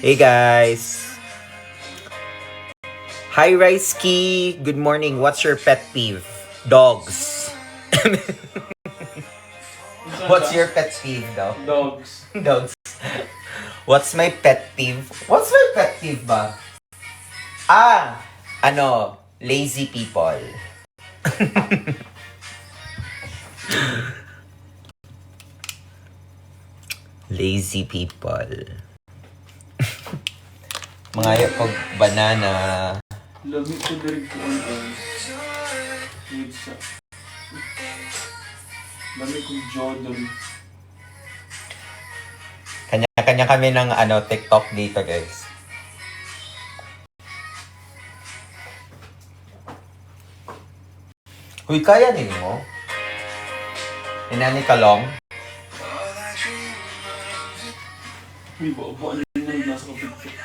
Hey guys! Hi Ricekey! Good morning. What's your pet peeve? Dogs. What's your pet peeve daw? Dogs. Dogs. What's my pet peeve? What's my pet peeve ba? Lazy people. Lazy people. Mga pag banana. Lamig ko direct ko ang pizza. Lamig ko Jordan. Kanya-kanya kami ng TikTok dito, guys. Uy, kaya din mo? Inani kalong? Uy, baba na yun nasa kapit.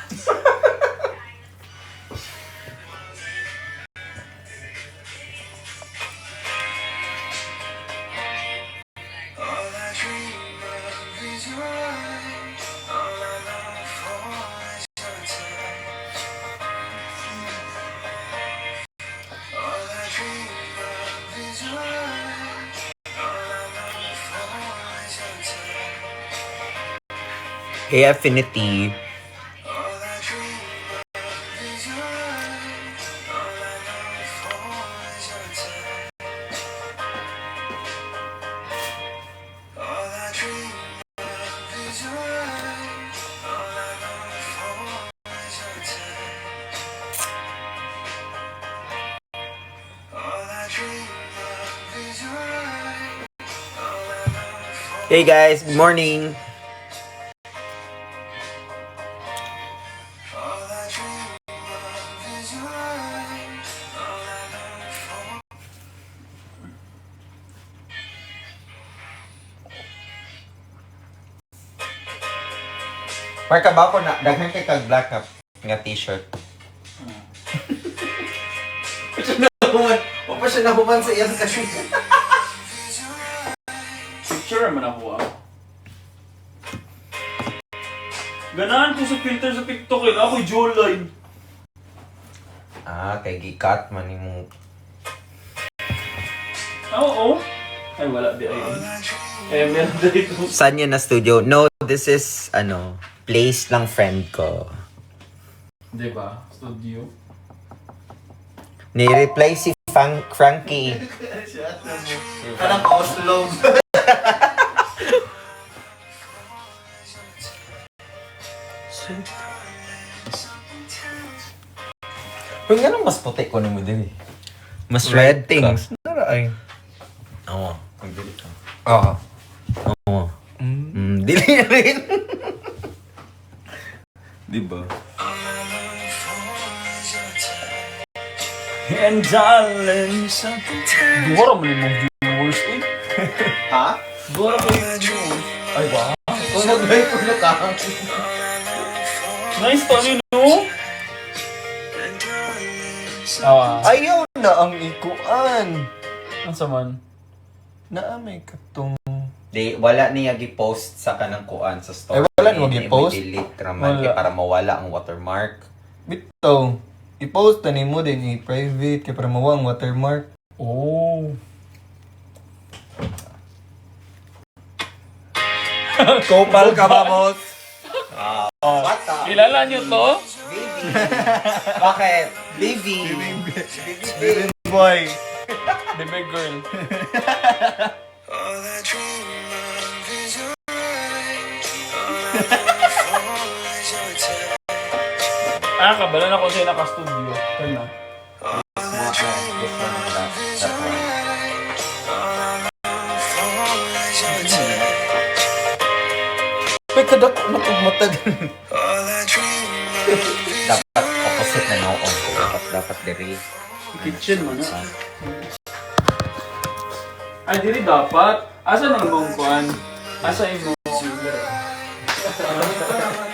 Hey, Affinity. Hey guys, good morning. Marka ba ako na daghan kay kag black nga t-shirt. Pa siya nahuman sa iyang kasi. Picture naman ako Ganahan ko sa filter sa TikTok eh. Ako'y jawline. Kay gikat man mo. Oo. Ay, wala di ay. Meron dito. Saan yun na studio? No, this is place lang friend ko. Diba? Studio. Ni-reply si Frankie. Parang Oslo. Pero nga nang mas puti ko naman din eh. Mas red things. Nara ay. Oo. Magdili ka. Oo. Oo. Dili rin. Diba? And darling, something time. Dura mo yung viewers eh. Ha? Dura mo yung viewers. Ay, wow. Kung nag-live ko na ka. Nice to no? Ayaw na ang ikuan. Ang saman. Naamay katong... Di, wala niya gi-post sa kanang kuan sa story. Ay, wala niya gi-post? I-delete raman Wala. para mawala ang watermark. Bitaw. I-post na mo din i-private kaya para mawang watermark. Oh. Kopal ka ba, boss? What the? Kilala niyo to? Baby. Bakit? Baby. Baby boy. The big girl. Kabala na ko siya naka-studio. Turn na. May kadako na pagmatag. Dapat opposite na noon. Dapat diri. Kitchen mo na. Ay, dili dapat. Asa nang mong kuan? Asa imo?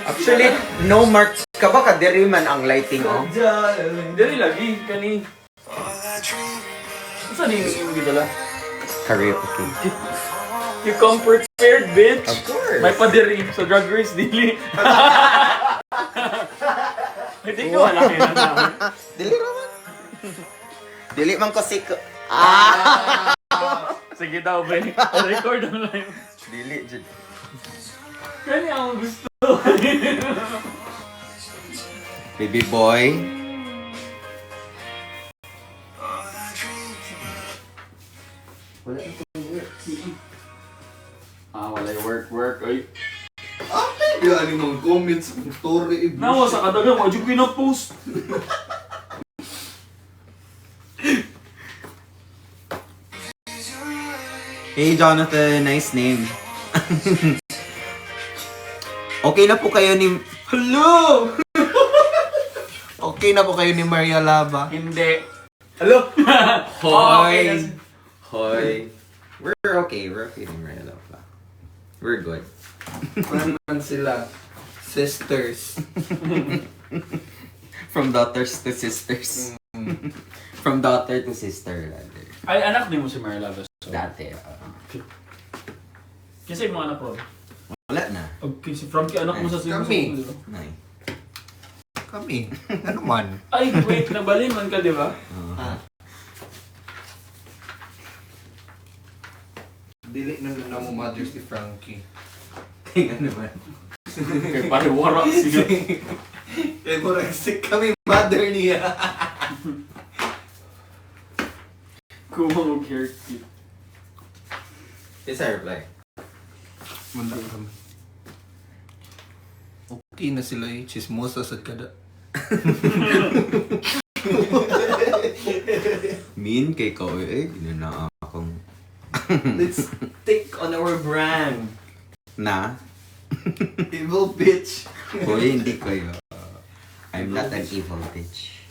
Actually, no marks ka ba ka diri man ang lighting oh. Dili lagi kani. Asa ni imo gidala? Karaoke. You come prepared, bitch. Of course. May padiri sa Drag Race dili. Pwede ko, wala kayo na namin. Dili raman. Dili man ko sik. Sige daw, Ben. Record ang live. Dili jud. Kani ang gusto. Baby boy. Wala ito work. Wala yung work. Ay. Yan yung mga comments ng story. Nawa sa kadagang, wag yung pinapost. Hey Jonathan, nice name. Okay na po kayo ni... Hello! Okay na po kayo ni Maria Lava. Hindi. Hello! Okay. Hoy. We're okay ni Maria Lava. We're good. Paano sila? Sisters. From daughters to sisters. From daughter to sister, rather. Ay, anak din mo si Mary Lavas. Dati. Kasi yung mga anak ko. Wala na. Okay, si Frankie anak mo sa Kami. di ba? Nay. Kami. Ano man? Ay, wait, nabaliman ka, di ba? Dili na mo mother si Frankie. Kaya naman. Kaya pariwara siya. Kaya mo sick kami mother niya. Kumang hair kit. Yes, I reply. Manda kami. Okay na sila eh. Chismosa sa kada. Mean kay ko eh. Ginana akong... Let's stick on our brand. Na? Evil bitch. Hoy, hindi ko yun. I'm not an evil bitch.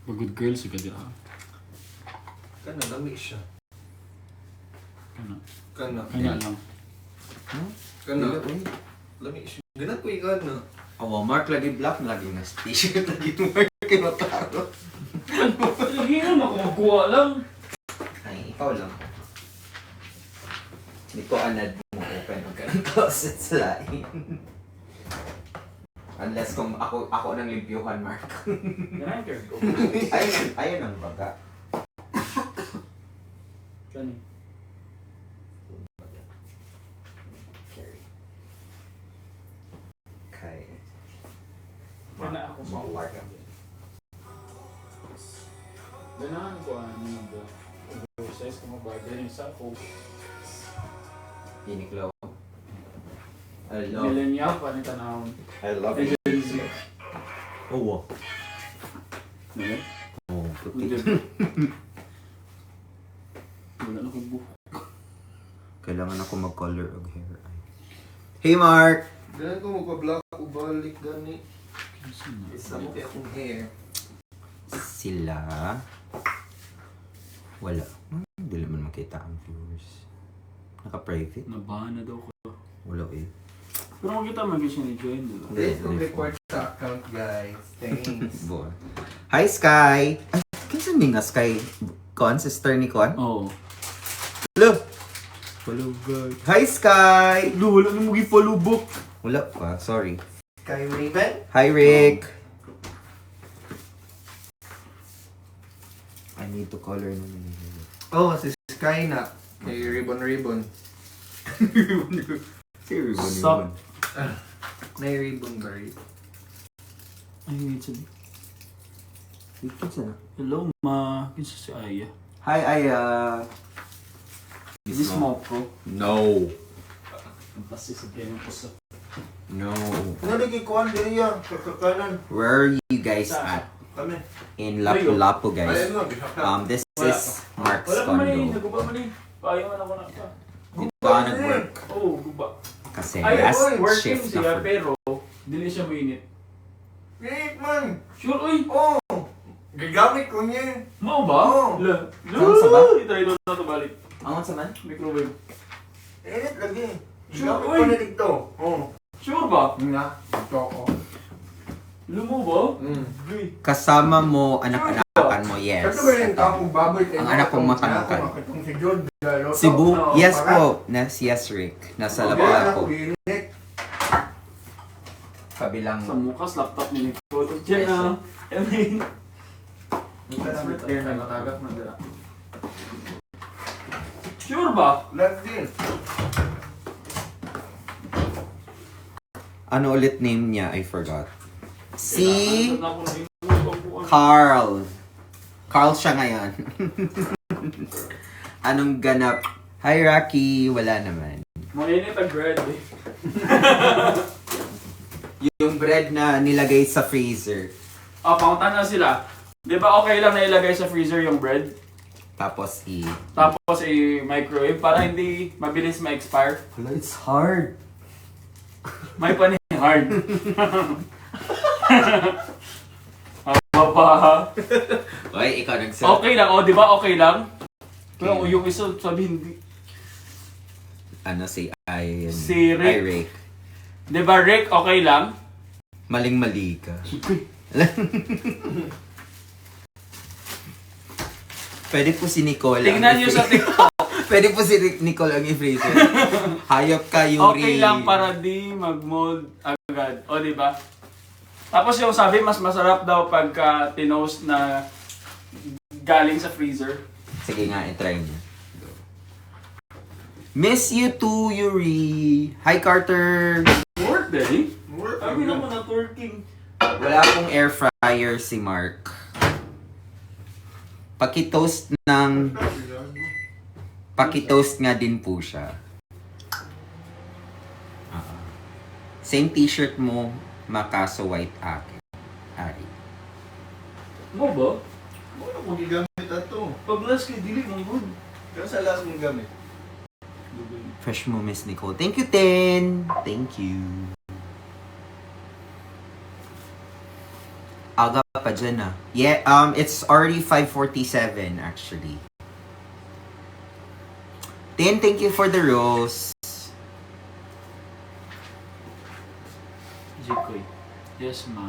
Good girl si Kadia. Kana, lami siya. Ano? Kana. Kanya lang. Kana. Uy. Lami siya. Ganat ko yung kana. Oh, Mark lagi black, lagi na t-shirt, lagi Mark kinotaro. Hingan ako magkuha lang. Ay, ikaw lang. Hindi ko anad mo open ang kanang closet sa lain. Unless kung ako nang limpyuhan, Mark. Ganyan ka. Ayun ang baga. Kani. Okay. Kana ako sa Mauwag. Ganahan ko ano oversize ko mabagay yung sa ako. Uniqlo. I Millennial pa ni tanawon. love it. Oh, wow. Ano? Oh, puti. Wala na kong buhok. Kailangan ako mag-color og hair. Hey, Mark! Ganun ko magpa-black o balik gani. Isa mo kaya akong hair. Sila... Wala. Hindi naman makita ang viewers. Naka-private? Nabahan na daw ko. Wala eh. Pero makita mag-isya ni Joy, di ba? Let's go report sa account guys. Thanks. Boy. Hi, Sky! Ay, kinsan ni nga Sky? Con? Sister ni Con? Oo. Hello! Hello, guys. Hi, Sky! Lo, wala na mo gipalubok. Wala pa, sorry. Kay Raven? Hi, Rick! I need to color naman yung hair. Oh, si Sky na. Kay Ribbon. Si Ribbon Sup? yun. May ribbon ba rin? Ay, wait sabi. Wait, kinsa na? Hello, ma. Kinsa si Aya? Hi, Aya! Is this smoke ko? No! Ang pasi sa ganyan ko sa... No! Nalagay ko ang diri yan. Kakakanan. Where are you guys at? Kami. In Lapu-Lapu, guys. Ayun nga. This is Mark's Wala naman eh. condo. Naguba man eh. Paano man ako na pa. Dito ka nag-work. Oo, guba. Kasi Ay, last working shift siya, na for... pero dili siya mainit. Wait man. Sure, uy! Oh. Gagamit ko niya. Mao ba? Oo. La. Saan sa ba? Itry doon na ito balik. Ang sa man? Microwave. Edit lagi. Sure, Gagamit uy. ko na dito. Oh. Sure ba? Nga. Ito ako. Lumo ba? Uy. Kasama mo, anak-anakan mo, yes. Ito ba yung tapong baboy? Ang anak kong matangkad. Itong si George. Lalo. Cebu? Oo, Yes para. po. Yes, Rick. Nasa Okay, Lapu-Lapu. kabilang. Sa mukas, laptop ni Nicole. Diyan na. I mean, tagak na dira. Sure ba? Last din. Ano ulit name niya? I forgot. Si Carl. Carl. Carl siya ngayon. Anong ganap? Hi, Rocky. Wala naman. Mainit ang bread eh. Yung bread na nilagay sa freezer. Pauntan na sila. Di ba okay lang na ilagay sa freezer yung bread? Tapos Tapos i-microwave para hindi mabilis ma-expire. Wala, it's hard. May pa hard. Haba pa ha? Oy, ikaw nagsabi. Okay lang, di ba okay lang? Pero yung isa sabi hindi. Ano si I? Si Rick. I, Rick. Di ba Rick, okay lang? Maling-mali ka. Pwede po si Nicole. Tingnan nyo sa TikTok. Pwede po si Nicole ang i-freezer. Hayop ka, Yuri. Okay lang para di mag-mold agad. O, di ba? Tapos yung sabi, mas masarap daw pagka tinost na galing sa freezer. Sige nga, i-try niya. Miss you too, Yuri. Hi, Carter. Work day? Sabi naman na twerking. Wala pong air fryer si Mark. Pakitoast nga din po siya. Same t-shirt mo, makaso white akin. Ari. Mo ba? Ano kung gigamit ato? Pag last kay dili mong good. Kaya sa last mong gamit? Fresh mo, Miss Nicole. Thank you, Tin. Thank you. Aga pa dyan ah. Yeah, it's already 5:47 actually. Tin, thank you for the rose. Jikoy. Yes, ma.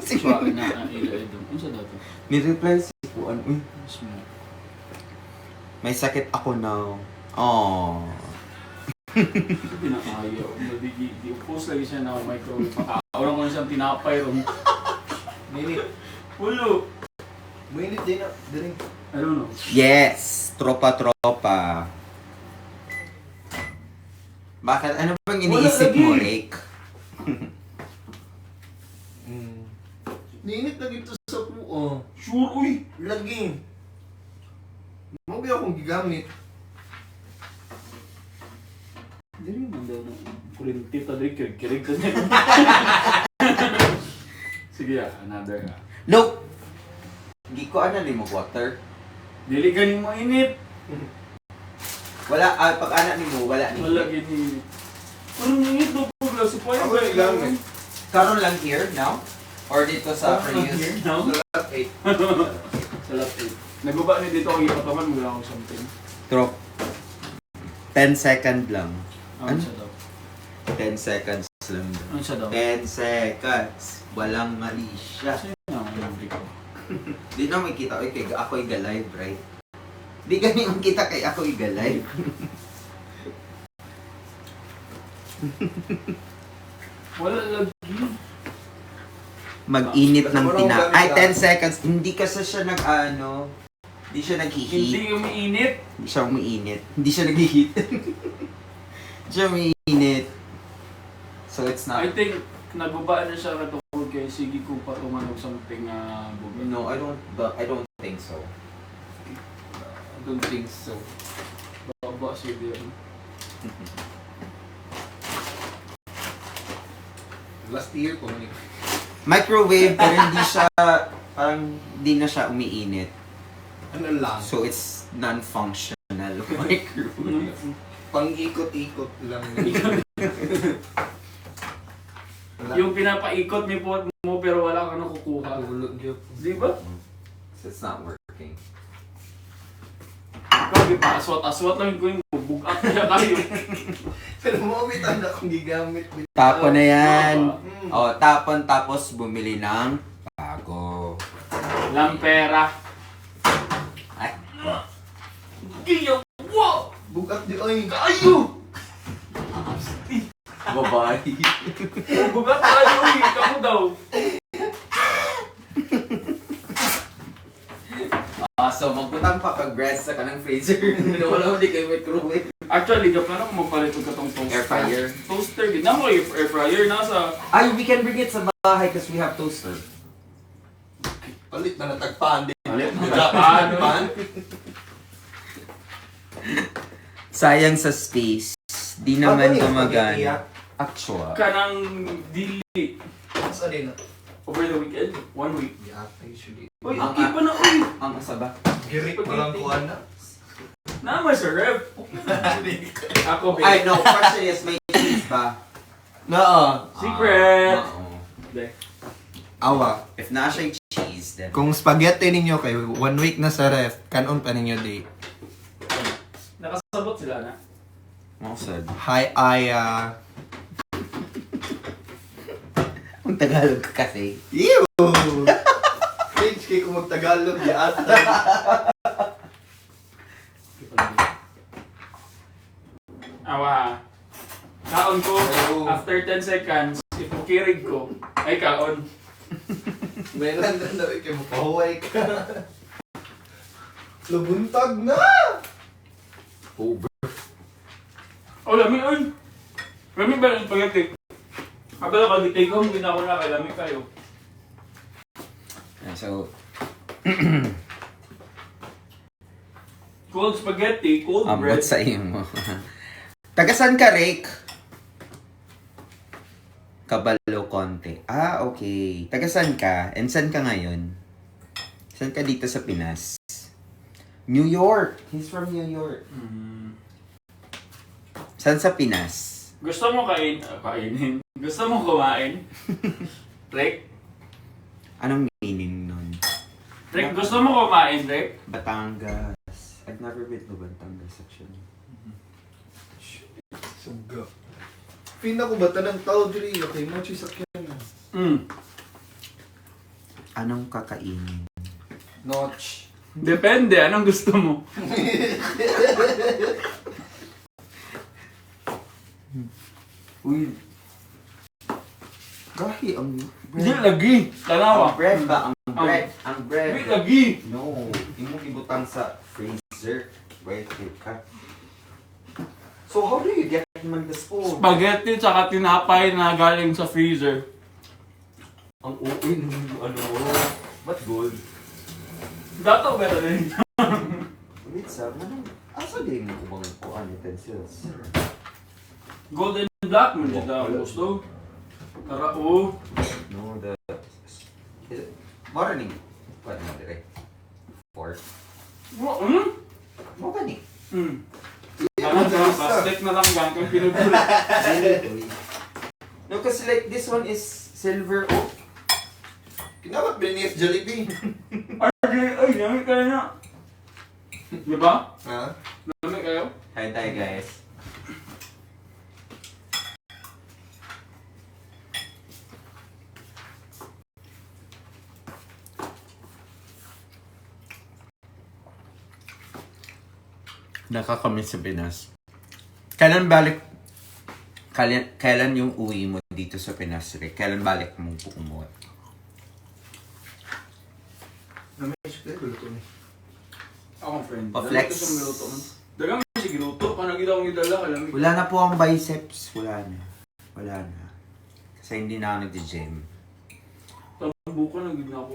Siya na ilo-ilo. Ano sa dato? Ni-reply si Kuan. Uy, Yes, ma. may sakit ako now. Aww. Hindi na kaya. Di-post lagi siya na microwave. Makakawalan ko na siyang tinapay ron. Minit. Ulo! Minit din na. Din. I don't know. Yes! Tropa-tropa. Bakit? Ano bang iniisip mo, Rick? Ninit na dito sa puo. Sure, uy! Lagi. Mabi akong gigamit. Dili man daw ng kulinti ta diri kirig ta niya. Sige another. Nope! Hindi ko ano rin mo water. Dili ganing mo init. Wala, pag anak ni mo, wala ni. Wala gini. Ano init do po glass supply Ako rin gamit. Karon lang here, now? Or dito sa Here previous? now. Last 8. Sa laptop. Naguba ni dito ako ipataman mo lang ako something. Trop. 10 second lang. Ano siya daw? 10 seconds lang. Ano siya daw? 10 seconds. Walang mali siya. Sino na ako yung ko? Di na makita, okay, ako live, right? Di gani makita kay ako live. Wala lagi. Mag-init ng Basta tina. walang Ay, gamit 10 seconds. Hindi kasi siya nag-ano. Hindi siya nag-heat. Hindi umiinit. Hindi siya umiinit. Hindi siya nag-heat. Hindi siya umiinit. So it's not... I think naguba na siya katungkol kay sige ko pa tumanog something buga. No, I don't think so. I don't think so. Baba siya din. Last year ko man. Microwave, pero hindi siya... Parang hindi na siya umiinit. Ano lang? So it's non-functional microwave. Pang-ikot-ikot lang. Yung pinapaikot ni pot mo pero wala kang nakukuha. Ulog yun. Di ba? So it's not working. Grabe pa, aswat lang ko yung bugat niya tayo. Pero moment ang akong gigamit. Tapon na yan. Mm. O, tapon tapos bumili ng bago. Lang pera. Ay, Giyaw! Wow! Bugat di oy. Ayo! Babae. Bugat tayo eh. Kamu daw. So magputang pa pag-breast sa kanang freezer. Wala mo di kayo microwave. Actually, plano ko magpalit ko itong toaster. Air fryer. Toaster. Gina mo yung air fryer. Nasa... Ay, we can bring it sa bahay because we have toaster. Palit na natagpaan din. Palit na Japan. natagpaan. Sayang sa space. Di naman gumagana. Actual. Kanang dili. Saan din na? Over the weekend. 1 week. Yeah, usually. Uy, Ang- okay pa na. Uy. Ang asaba. Girik mo lang kuhan na. Naman sa ref. Ako, babe. Ay, no. Question is, may cheese ba? Oo. Secret. Oo. Hindi. Awa. If na siya cheese, then... Kung spaghetti ninyo kay 1 week na sa ref, kanon pa ninyo di. Nakasabot sila na. Mausad. Hi, Aya. Ang Tagalog kasi. Ew! Page kay kung mag-Tagalog, yata. Awa. Kaon ko. Oh. After 10 seconds, ipukirig ko. Ay, kaon. Meron na daw ikaw mapahuway ka. Lubuntag na! Over. Oh, lami ay. Lami ba yung spaghetti? Kapag ako di-take home, hindi na ako na kay lami kayo. So, Cold spaghetti, cold bread. ambot sa iyo mo. Tagasan ka, Rick? Kabalo konti. Ah, okay. Tagasan ka? And saan ka ngayon? Saan ka dito sa Pinas? New York. He's from New York. Saan sa Pinas? Gusto mo kainin? Gusto mo kumain? Rick? Anong meaning nun? Rick, gusto mo kumain, Rick? Batangas. I've never been to Batangas actually. Suga. Pina ko ba tanang tao diri? Okay, mo siya sakyan na. Anong kakainin? Notch. Depende, anong gusto mo? Uy. Gahi ang Hindi bread. lagi. Tanawa. Ang bread ba? Ang bread. Ang bread. Hindi lagi. No. Hindi mo ibutang sa freezer. Wait ka. So how do you get man the spoon? Spaghetti tsaka tinapay na galing sa freezer. Ang uwi ng ano. What gold? Dato ba rin? Wait sa manang. Asa din mo kubang kuan utensils? Gold and black mo dyan daw. Gusto? Tara, oh. No, the... Is it... Morning. What na dire? Fork. Mo ka ni? Plastic na lang gan kung pinugulat. No, kasi like this one is silver oak. Kinawat Beneath Jollibee. Ay, namit kayo na. Di ba? Ha? Namit kayo? Hi tayo guys. Nakakamiss sa Pinas. Kailan balik? Kailan yung uwi mo dito sa Pinas, Rick? Kailan balik mo umuwi? Namiss ko yung luto ni. Ako, friend. Pa-flex. Dalawa ito sa minuto man. Dagang si ginuto. Kung nakita kong idala, kalamig. Wala na po ang biceps. Wala na. Wala na. Kasi hindi na ako nag-gym. Tambuko na gid na ako.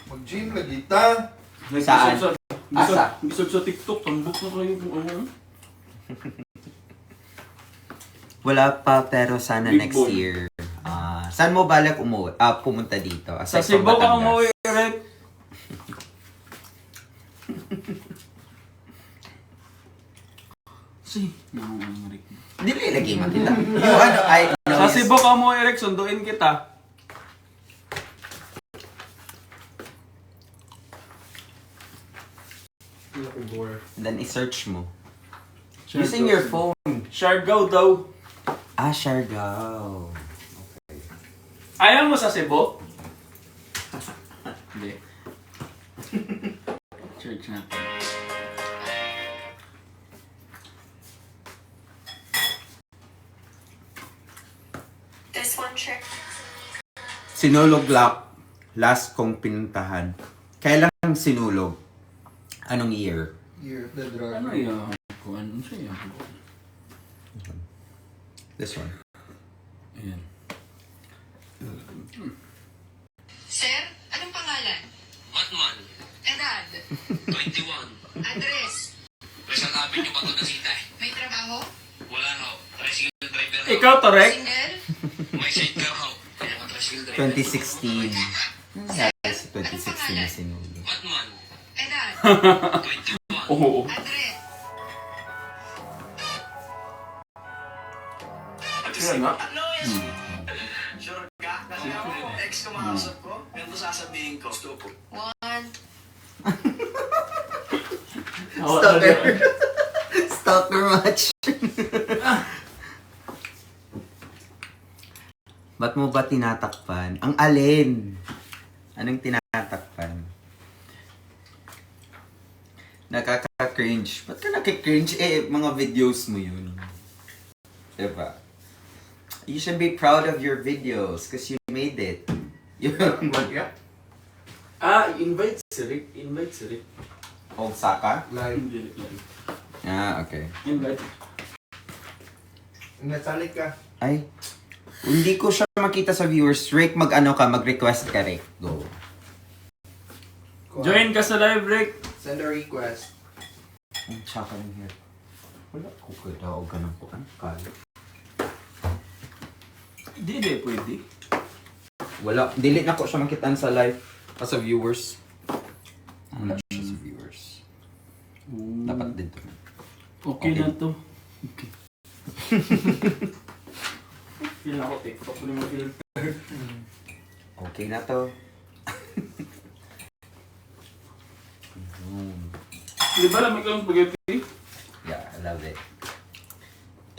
Mag-gym lagi ta. Saan? Asa? Bisag sa TikTok, tambok na kayo kung ano. Wala pa, pero sana Big next boy. year. Saan mo balak umuwi? Pumunta dito? Sa Aside from Cebu ka Batangas. umuwi, Rick. Si, naman Rick. Dili lagi makita. Yung ano, I know Sa is- Cebu ka umuwi, Rick, sunduin kita. Hindi ako bore. Then i-search mo. Using your phone. Siargao daw. Siargao. Ayaw mo sa Cebu? Hindi. Church natin. This one trick. Sinulog last kong pinuntahan. Kailan sinulog? Anong year? Year of the dragon. Ano yun? Kung ano siya yan? This one. Ayan. Sir, anong pangalan? Batman, Edad? 21. Address? Rizal Avenue, Bato na Sita. May trabaho? Wala ho. Tricycle driver ho. Ikaw, Torek? Single? May sidecar ho. Kaya ka tricycle driver. 2016. Yes, 2016 na sinulog. Batman, Edad? 21. Oo. Address? Yan nga. Ano yan? Sure ka? Kasi ako, ex ko makasap ko. Ganito sasabihin ko. Gusto po. One. Stalker. Stalker match. Ba't mo ba tinatakpan? Ang alin? Anong tinatakpan? Nakaka-cringe. Ba't ka nakaka-cringe? Eh, mga videos mo yun. Diba? You should be proud of your videos because you made it. Yun. Invite si Rick. Invite si Rick. Osaka? Live. Ah, okay. Invite. Nasalik ka. Ay, hindi ko siya makita sa viewers. Rick, mag-request ka, Rick. Go. Join ka sa live, Rick. Send a request. Ang tsaka ng hair. Wala ko daw ganun po. Ano kala? Di, pwede. Wala. Dili na ko siya makitaan sa live. Sa viewers. Wala siya sa viewers. Dapat dito. Okay na to. Okay. Feel ako TikTok ko naman filter. Okay na to. Di ba lamig lang spaghetti? Yeah, I love it.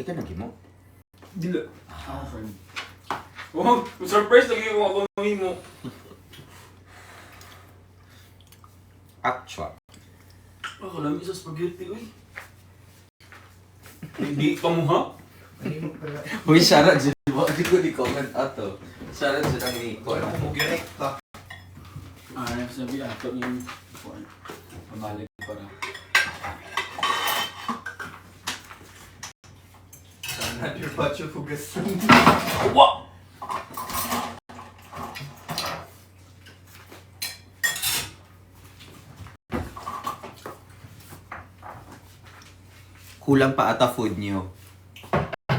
Ikaw nag-mo? Dila. Oh, surprise lagi ko ako mo. Actual. Ako lang isa spaghetti, uy. Hindi pa mo ha? Uy, Sharon, di ko di-comment ato. Sharon, dyan ang Nico. Direkta. Sabi ato yung pabalik para. Sana your batch of hugasan. Wa! Kulang pa ata food niyo.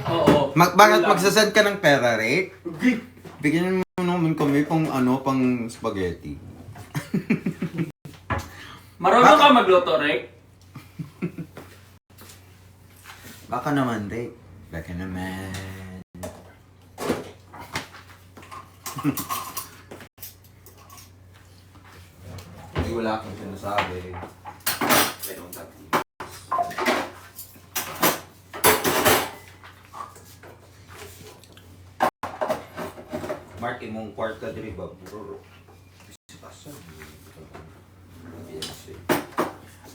Oo. Bakit Kulang. magsasend ka ng pera, Rick? Okay. Bigyan mo naman kami pang pang spaghetti. Marunong ka magluto, Rick? Baka naman, Rick. Baka naman. Hindi wala akong sinasabi. I don't have to. Mark, imong kwarta diri ba? Bro.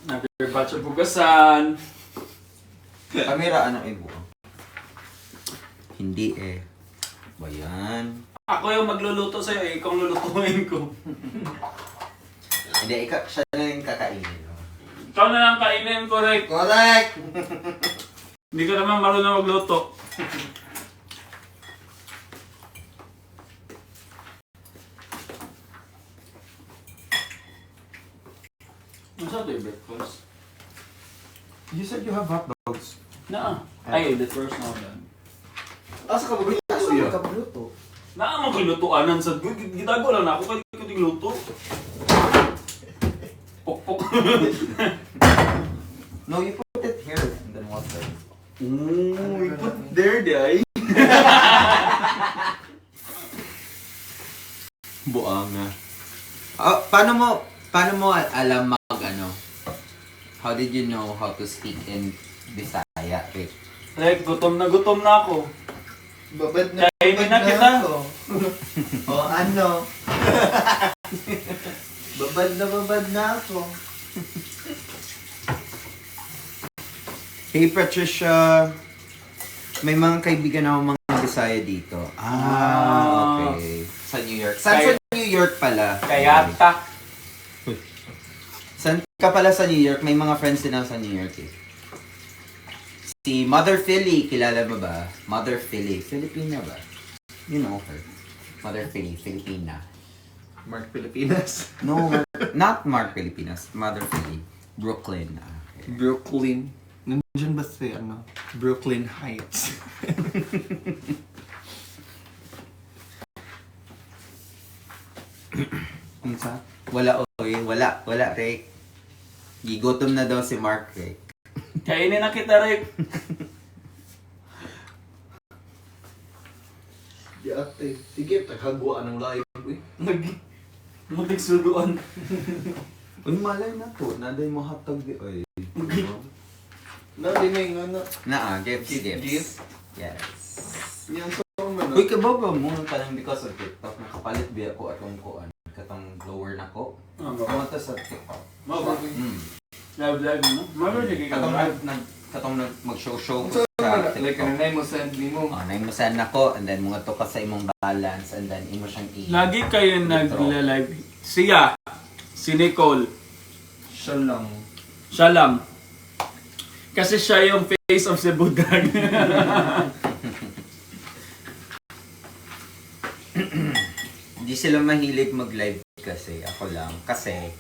Nag-batch of bugasan. Kamera, ano ibo? Hindi eh. Ba yan? Ako yung magluluto sa'yo, ikaw ang lulutuin ko. Hindi, siya na yung kakainin. No? Ikaw na lang kainin ko, Rick. Correct! Hindi ka naman marunong magluto. Ano sa ito yung breakfast? You said you have hot dogs. Na. Ay, the first na yan. Asa ka magluto? Asa ka magluto? Na ang maglutuanan sa gitago lang na ako kaya ko tigluto. Pok-pok. No, you put it here and then water. We put there, day. Buanga. Paano mo alam How did you know how to speak in Bisaya, Rick? Rick, gutom na ako. Babad na Kainin na kita. ako. O ano? babad na ako. Hey Patricia, may mga kaibigan ako mga Bisaya dito. Okay. Sa New York. Saan sa New York pala? Kaya ta. Saan ka pala sa New York? May mga friends din ako sa New York eh. Si Mother Philly, kilala mo ba? Mother Philly. Filipina ba? You know her. Mother Philly, Filipina. Mark Pilipinas. No, not Mark Pilipinas. Mother Philly. Brooklyn. Okay. Brooklyn. Nandiyan ba si Brooklyn Heights? Unsa? Wala, oy. Wala, Rick. Gigutom na daw si Mark, Rick. Kainin na kita, Rick. Di ate. Sige, taghagwaan ng live. Magigsuduan. Uy, malay na to. Naday mo hatag di, oy. Nadi na yung ano. Gifts. Gifts? Yes. Yan sa mga. Uy, kababa mo pa lang because of TikTok. Nakapalit biya ko atong kuan. Katong blower na ko. Kamunta sa TikTok. Live mo. Mabalik ka Katong mag-show sa Like, TikTok. kanay mo send ni mo. Naimasan na ko, and then mga to ka sa imong balance, and then imo siyang Lagi kayo nagla-live. Siya, si Nicole, Siya lang. siya lang. Kasi siya yung face of Cebu Drag. Hindi sila mahilig mag-live kasi, ako lang. Kasi,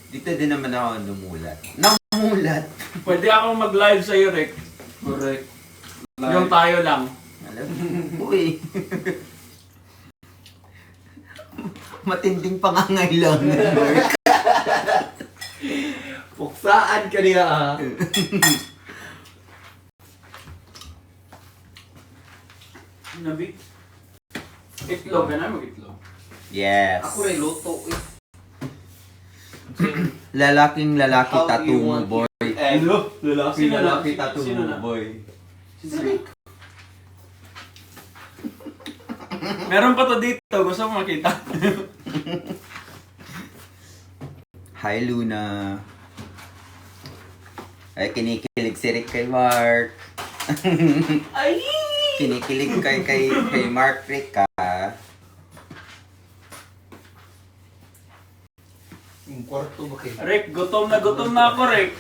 dito din naman ako numulat. Namulat! Pwede akong mag-live sa'yo, Rick. Correct. Yung tayo lang. Alam mo, uy. Matinding pangangailangan, Mark. Puksaan ka niya ah. Nabi? Itlog ka na, mag-itlog. Yes. Ako rin luto eh. Lalaking lalaki How do tattoo you mo, want boy. Ano? Lalaki Lalaking lalaki tattoo Sino mo, na? boy. Meron pa to dito. Gusto mo makita? Hi, Luna. Ay, kinikilig si Rick kay Mark. Ay! Kinikilig kay Mark Rick, ka. Yung kwarto ba kayo? Rick, gutom na ako, Rick.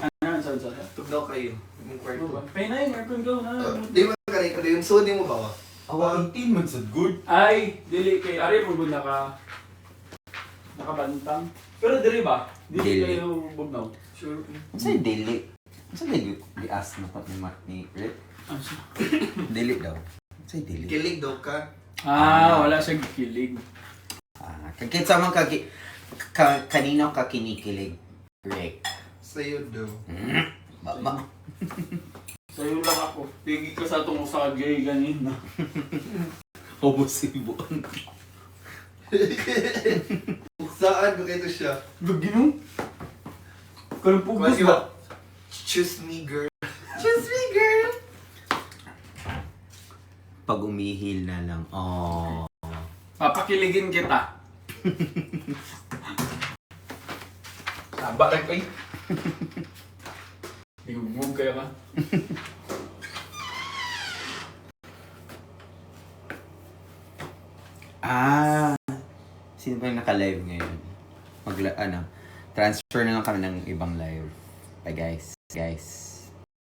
Ano? Saan? Tugnaw kayo. Yung kwarto. Pahinay, Marcon, go na. Di ba kanay ko yung sudi mo ba? Awa, 18 man sa good. Ay, dili kay Ari mo gud nakabantang. Pero dili ba? Dili Dili. kayo bugnaw. Sure. Sa'yo, dili. Sa'yo, di-ask na pa ni Mark ni Rick. Dili daw. Sa'yo, dili. Kilig daw ka. Wala siyang kilig. Kagkit sa mga kanino ka kinikilig, Rick? Sa'yo daw. Ba? Sa'yo lang ako. Tigil ka sa itong sa gay ganin na. Obusibo. Puksaan ko kayo siya. Baginong? Kanang pugos What's ba? Choose me girl. Just me, girl. Pag umihil na lang. Oh. Papakiligin kita. Saba lang kayo. Igugmog kaya ka. Sino ba yung naka-live ngayon? Transfer na lang kami ng ibang live. Bye, guys.